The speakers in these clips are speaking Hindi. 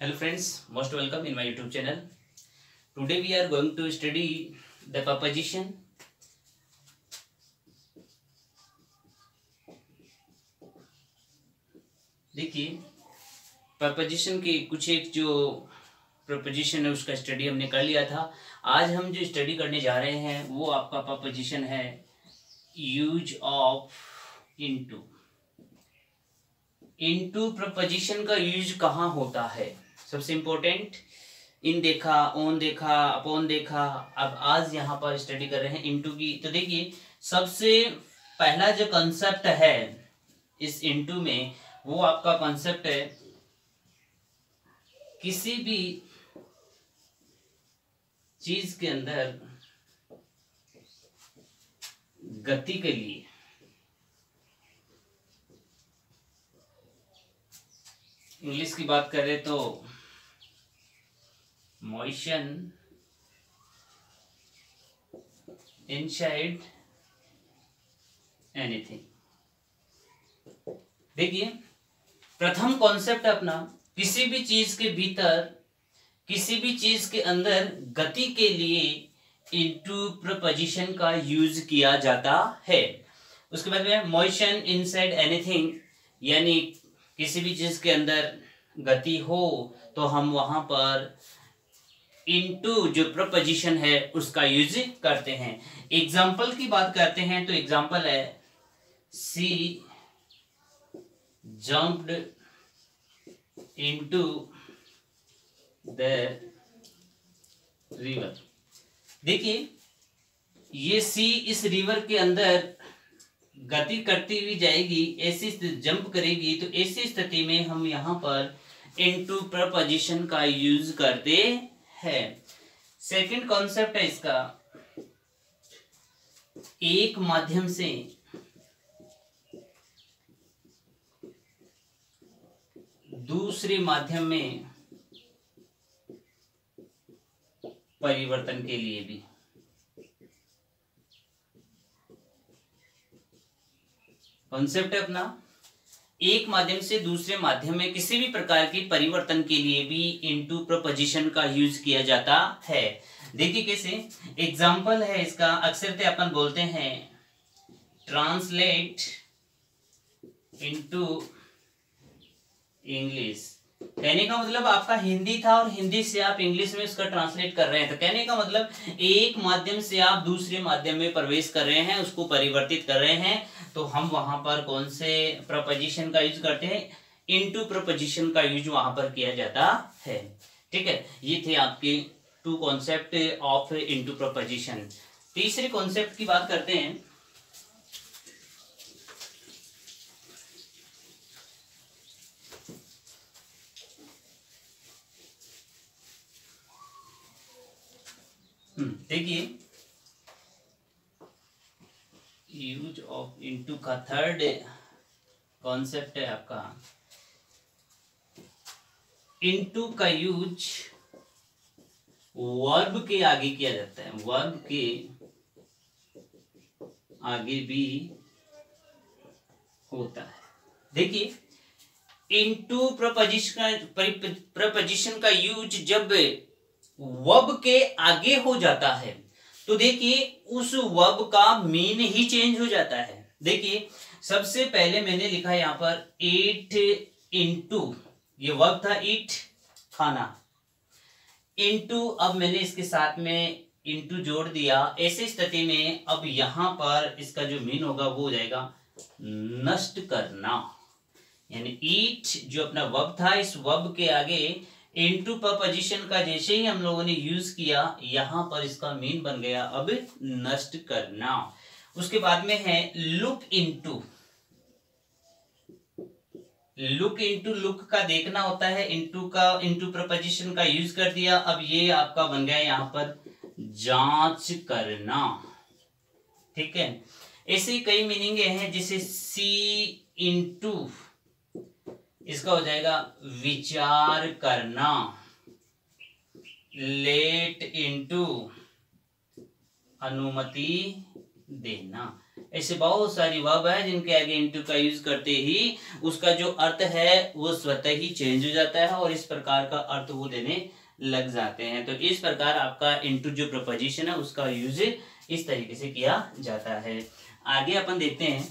Hello friends, most welcome in my YouTube channel. Today we are going to study the preposition. देखिए preposition के कुछ एक जो preposition है उसका स्टडी हमने कर लिया था। आज हम जो स्टडी करने जा रहे हैं वो आपका preposition है use of into. Into preposition का यूज कहाँ होता है? सबसे इम्पोर्टेंट, इन देखा, ऑन देखा, अपॉन देखा। अब आज यहाँ पर स्टडी कर रहे हैं इनटू की। तो देखिए सबसे पहला जो कॉन्सेप्ट है इस इनटू में वो आपका कॉन्सेप्ट है किसी भी चीज के अंदर गति के लिए इंग्लिश की बात करें तो मोशन इनसाइड एनीथिंग। देखिए प्रथम कॉन्सेप्ट अपना किसी भी चीज के भीतर, किसी भी चीज के अंदर गति के लिए इनटू प्रपोजिशन का यूज किया जाता है। उसके बाद में मोशन इनसाइड एनीथिंग, यानी किसी भी चीज के अंदर गति हो तो हम वहां पर इनटू जो प्रपोजिशन है उसका यूज करते हैं। एग्जाम्पल की बात करते हैं तो एग्जाम्पल है सी जंप्ड इनटू द रिवर। देखिए ये सी इस रिवर के अंदर गति करती हुई जाएगी, ऐसी जंप करेगी, तो ऐसी स्थिति में हम यहाँ पर इनटू प्रपोजिशन का यूज करते हैं। सेकंड कॉन्सेप्ट है इसका, एक माध्यम से दूसरे माध्यम में परिवर्तन के लिए भी। कॉन्सेप्ट है अपना एक माध्यम से दूसरे माध्यम में किसी भी प्रकार के परिवर्तन के लिए भी इनटू प्रपोजिशन का यूज किया जाता है। देखिए कैसे, एग्जाम्पल है इसका, अक्सर अपन बोलते हैं ट्रांसलेट इनटू इंग्लिश। कहने का मतलब आपका हिंदी था और हिंदी से आप इंग्लिश में उसका ट्रांसलेट कर रहे हैं। तो कहने का मतलब एक माध्यम से आप दूसरे माध्यम में प्रवेश कर रहे हैं, उसको परिवर्तित कर रहे हैं, तो हम वहां पर कौन से प्रपोजिशन का यूज करते हैं? इनटू प्रपोजिशन का यूज वहां पर किया जाता है। ठीक है, ये थे आपके two concept of into preposition. तीसरे कॉन्सेप्ट की बात करते हैं। देखिए यूज ऑफ इनटू का थर्ड कॉन्सेप्ट है आपका इनटू का यूज वर्ब के आगे किया जाता है। वर्ब के आगे भी होता है। देखिए इनटू प्रपोजिशन का यूज जब वर्ब के आगे हो जाता है तो देखिए उस वर्ब का मीन ही चेंज हो जाता है। देखिए सबसे पहले मैंने लिखा यहां पर ईट इनटू, ये वर्ब था ईट खाना, इनटू अब मैंने इसके साथ में इनटू जोड़ दिया। ऐसी स्थिति में अब यहां पर इसका जो मीन होगा वो हो जाएगा नष्ट करना। यानी ईट जो अपना वर्ब था, इस वर्ब के आगे इनटू प्रपोजिशन का जैसे ही हम लोगों ने यूज किया यहां पर इसका मीन बन गया अब नष्ट करना। उसके बाद में है look into. Look into, look का देखना होता है, इनटू का इनटू प्रपोजिशन का यूज कर दिया, अब ये आपका बन गया यहां पर जांच करना। ठीक है, ऐसे कई मीनिंग हैं, जैसे सी इनटू इसका हो जाएगा विचार करना, लेट इनटू अनुमति देना। ऐसे बहुत सारी वर्ब है जिनके आगे इनटू का यूज करते ही उसका जो अर्थ है वो स्वतः ही चेंज हो जाता है और इस प्रकार का अर्थ वो देने लग जाते हैं। तो इस प्रकार आपका इनटू जो प्रपोजिशन है उसका यूज इस तरीके से किया जाता है। आगे अपन देखते हैं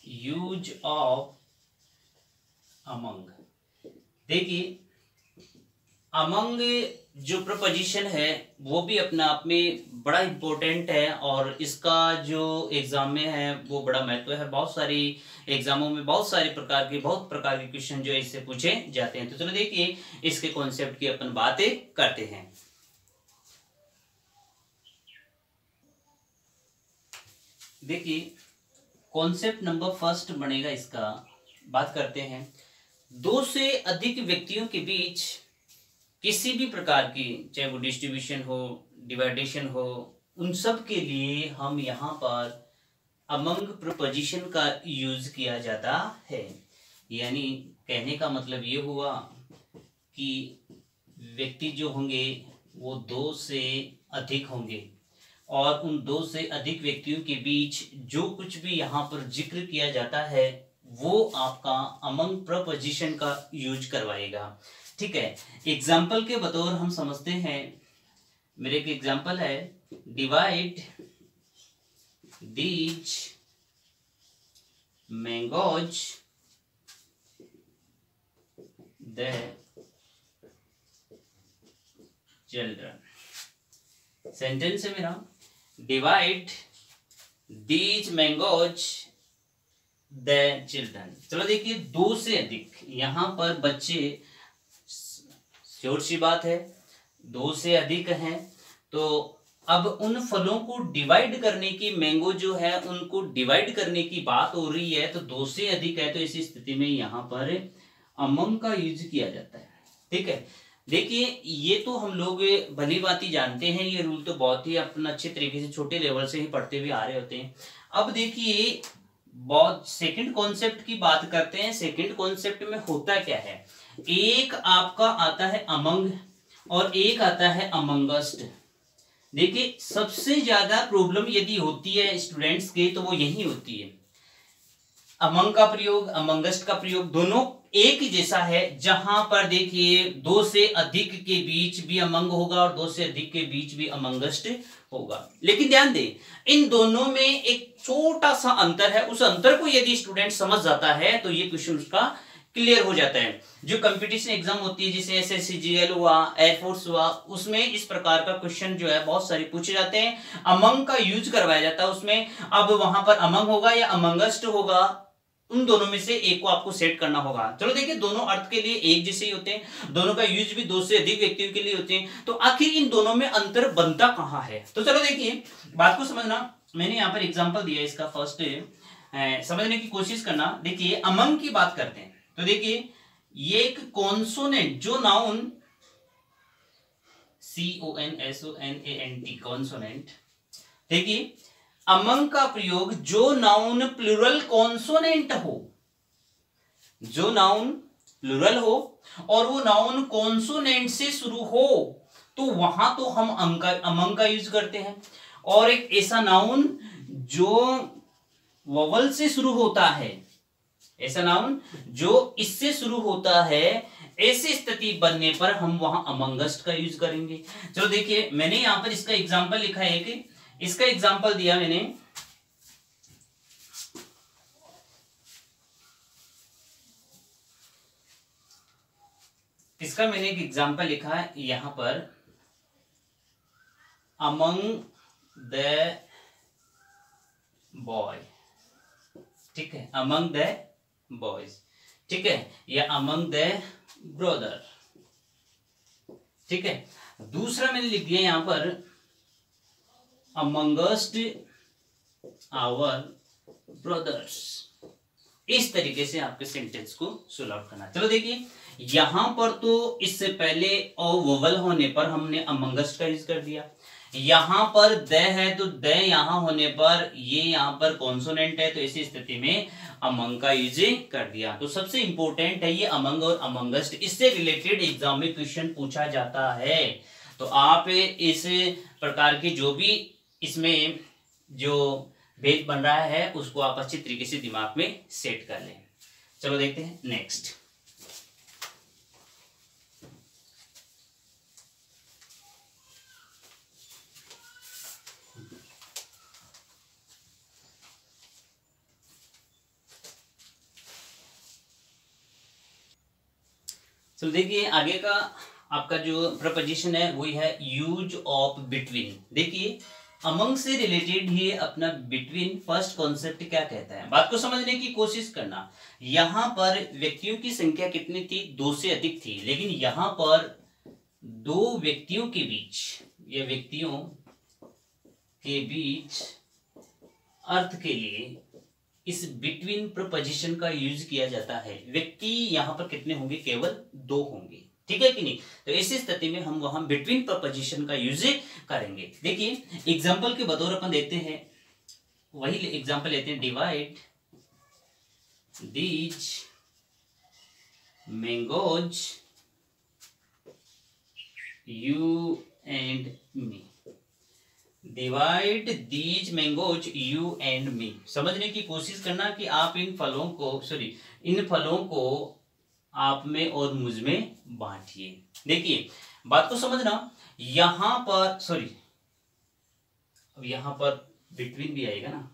यूज ऑफ अमंग। देखिए अमंग जो प्रपोजिशन है वो भी अपने आप में बड़ा इंपॉर्टेंट है और इसका जो एग्जाम में है वो बड़ा महत्व है। बहुत सारी एग्जामों में बहुत प्रकार के क्वेश्चन जो है इससे पूछे जाते हैं। तो चलो देखिए इसके कॉन्सेप्ट की अपन बातें करते हैं। देखिए कॉन्सेप्ट नंबर फर्स्ट बनेगा इसका, बात करते हैं दो से अधिक व्यक्तियों के बीच किसी भी प्रकार की, चाहे वो डिस्ट्रीब्यूशन हो डिवाइडेशन हो, उन सब के लिए हम यहाँ पर अमंग प्रपोजिशन का यूज किया जाता है। यानी कहने का मतलब ये हुआ कि व्यक्ति जो होंगे वो दो से अधिक होंगे और उन दो से अधिक व्यक्तियों के बीच जो कुछ भी यहाँ पर जिक्र किया जाता है वो आपका अमंग प्रपोजिशन का यूज करवाएगा। ठीक है, एग्जाम्पल के बतौर हम समझते हैं, मेरे एक एग्जाम्पल है, divide these mangoes the children. Sentence है मेरा, divide these mangoes the children. चलो देखिए दो से अधिक, यहां पर बच्चे, श्योर सी बात है दो से अधिक हैं, तो अब उन फलों को डिवाइड करने की, मैंगो जो है उनको डिवाइड करने की बात हो रही है, तो दो से अधिक है तो इस स्थिति में यहां पर अमंग का यूज किया जाता है। ठीक है, देखिए ये तो हम लोग भली बात ही जानते हैं, ये रूल तो बहुत ही अपन अच्छे तरीके से छोटे लेवल से ही पढ़ते हुए आ रहे होते हैं। अब देखिए बहुत सेकंड कॉन्सेप्ट की बात करते हैं। सेकंड कॉन्सेप्ट में होता क्या है, एक आपका आता है अमंग और एक आता है अमंगस्ट। देखिए सबसे ज्यादा प्रॉब्लम यदि होती है स्टूडेंट्स के तो वो यही होती है, अमंग का प्रयोग अमंगस्ट का प्रयोग दोनों एक ही जैसा है। जहां पर देखिए दो से अधिक के बीच भी अमंग होगा और दो से अधिक के बीच भी अमंगस्ट होगा, लेकिन ध्यान दें इन दोनों में एक छोटा सा अंतर है। उस अंतर को यदि स्टूडेंट समझ जाता है तो ये क्वेश्चन उसका क्लियर हो जाता है। जो कंपटीशन एग्जाम होती है जैसे SSCGL हुआ, एयरफोर्स हुआ, उसमें इस प्रकार का क्वेश्चन जो है बहुत सारे पूछे जाते हैं, अमंग का यूज करवाया जाता है उसमें। अब वहां पर अमंग होगा या अमंगस्ट होगा, उन दोनों में से एक को आपको सेट करना होगा। चलो देखिए दोनों अर्थ के लिए एक जैसे ही होते हैं, दोनों का यूज भी दो से अधिक व्यक्तियों के लिए होते हैं, तो आखिर इन दोनों में अंतर बनता कहां है। तो चलो देखिए बात को समझना, मैंने यहां पर एग्जांपल दिया इसका, फर्स्ट समझने की कोशिश करना। देखिए अमंग की बात करते हैं तो देखिए ये एक कॉन्सोनेंट जो नाउन CONSONANT कॉन्सोनेंट, देखिए अमंग का प्रयोग जो नाउन प्लुरल कॉन्सोनेंट हो, जो नाउन प्लुरल हो और वो नाउन कॉन्सोनेंट से शुरू हो तो वहां तो हम अमंग का यूज करते हैं। और एक ऐसा नाउन जो वोवल से शुरू होता है, ऐसा नाउन जो इससे शुरू होता है, ऐसी स्थिति बनने पर हम वहां अमंगस्ट का यूज करेंगे। चलो देखिए मैंने यहां पर इसका एग्जांपल लिखा है कि इसका एग्जांपल दिया मैंने, इसका मैंने एक एग्जांपल लिखा है यहां पर, अमंग द बॉय। ठीक है, अमंग द बॉयज, ठीक है, या अमंग द ब्रदर। ठीक है, दूसरा मैंने लिख दिया यहां पर अमंगस्ट आवर ब्रदर्स। इस तरीके से आपके सेंटेंस को सोल्व आउट करना। चलो देखिए यहां पर तो इससे पहले और वोवल होने पर हमने अमंगस्ट का यूज कर दिया, यहां पर द है तो द यहां होने पर ये यहां पर कॉन्सोनेंट है, तो इसी स्थिति में अमंग का यूज कर दिया। तो सबसे इंपॉर्टेंट है ये अमंग और अमंगस्ट, इससे रिलेटेड एग्जाम में क्वेश्चन पूछा जाता है। तो आप इस प्रकार के जो भी इसमें जो भेद बन रहा है उसको आप अच्छी तरीके से दिमाग में सेट कर लें। चलो देखते हैं नेक्स्ट। तो देखिए आगे का आपका जो प्रपोजिशन है वही है यूज ऑफ बिटवीन। देखिए अमंग से रिलेटेड ही अपना बिटवीन फर्स्ट कॉन्सेप्ट क्या कहता है, बात को समझने की कोशिश करना। यहां पर व्यक्तियों की संख्या कितनी थी, 2 से अधिक थी, लेकिन यहां पर 2 व्यक्तियों के बीच, ये व्यक्तियों के बीच अर्थ के लिए इस बिटवीन प्रपोजिशन का यूज किया जाता है। व्यक्ति यहां पर कितने होंगे, केवल 2 होंगे, ठीक है कि नहीं। तो इस स्थिति में हम वहां बिटवीन प्रपोजिशन का यूज करेंगे। देखिए एग्जांपल के बतौर अपन देखते हैं, वही एग्जांपल लेते हैं, divide these mangoes you and me. Divide these mangoes you and me. समझने की कोशिश करना कि आप इन फलों को आप में और मुझ में बांटिए। देखिए बात को समझना, यहां पर अब यहां पर बिटवीन भी आएगा ना,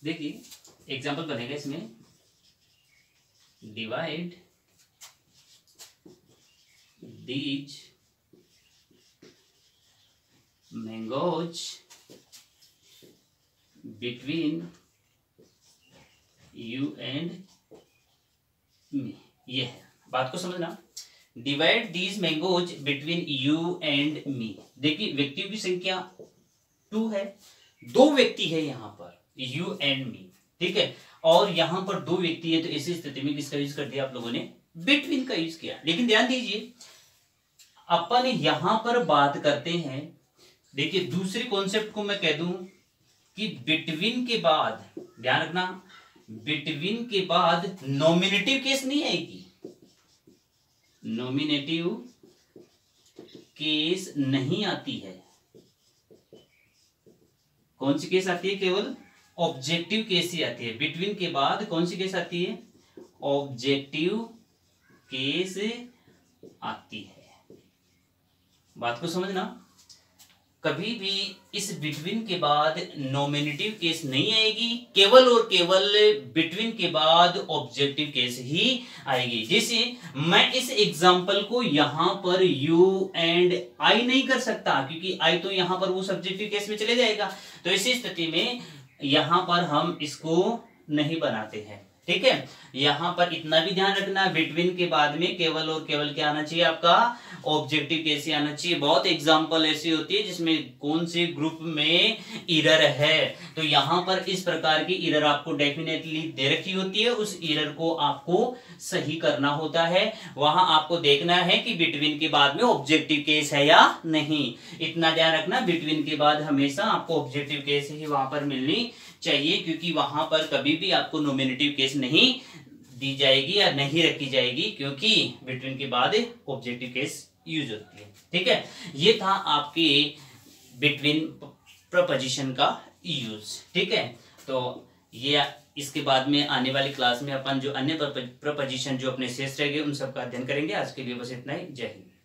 देखिए एग्जांपल बनेगा इसमें, divide these mangoes between you and me. ये है, बात को समझना, divide these mangoes between you and me. देखिए व्यक्तियों की संख्या 2 है, 2 व्यक्ति है यहां पर, यू एंड मी, ठीक है, और यहां पर 2 व्यक्ति है, तो इसी स्थिति में किसका यूज कर दिया आप लोगों ने, बिटवीन का यूज किया। लेकिन ध्यान दीजिए अपन यहां पर बात करते हैं, देखिए दूसरे कॉन्सेप्ट को मैं कह दूं कि बिटवीन के बाद, ध्यान रखना, बिटवीन के बाद नॉमिनेटिव केस नहीं आएगी, नॉमिनेटिव केस नहीं आती है। कौन सी केस आती है, केवल ऑब्जेक्टिव केस ही आती है। बिटवीन के बाद कौन सी केस आती है, ऑब्जेक्टिव केस आती है। बात को समझना, कभी भी इस बिटवीन के बाद नॉमिनेटिव केस नहीं आएगी, केवल और केवल बिटवीन के बाद ऑब्जेक्टिव केस ही आएगी। जैसे मैं इस एग्जांपल को यहां पर यू एंड आई नहीं कर सकता, क्योंकि आई तो यहां पर वो सब्जेक्टिव केस में चले जाएगा। तो इसी स्थिति में यहां पर हम इसको नहीं बनाते हैं, ठीक है। यहां पर इतना भी ध्यान रखना, बिटवीन के बाद में केवल और केवल क्या आना चाहिए, आपका ऑब्जेक्टिव केस ही आना चाहिए। बहुत एग्जांपल ऐसी होती है जिसमें कौन से ग्रुप में एरर है, तो यहां पर इस प्रकार की एरर आपको डेफिनेटली दे रखी होती है, उस एरर को आपको सही करना होता है। वहां आपको देखना है कि बिटवीन के बाद में ऑब्जेक्टिव केस है या नहीं, इतना ध्यान रखना। बिटवीन के बाद हमेशा आपको ऑब्जेक्टिव केस ही वहां पर मिलनी चाहिए, क्योंकि वहां पर कभी भी आपको नॉमिनेटिव केस नहीं दी जाएगी या नहीं रखी जाएगी, क्योंकि बिटवीन के बाद ऑब्जेक्टिव केस यूज होती है, ठीक है। ये था आपके बिटवीन प्रपोजिशन का यूज, ठीक है। तो ये इसके बाद में आने वाली क्लास में अपन जो अन्य प्रपोजिशन जो अपने शेष रह गए उन सब का अध्ययन करेंगे। आज के लिए बस इतना ही। जय हिंद।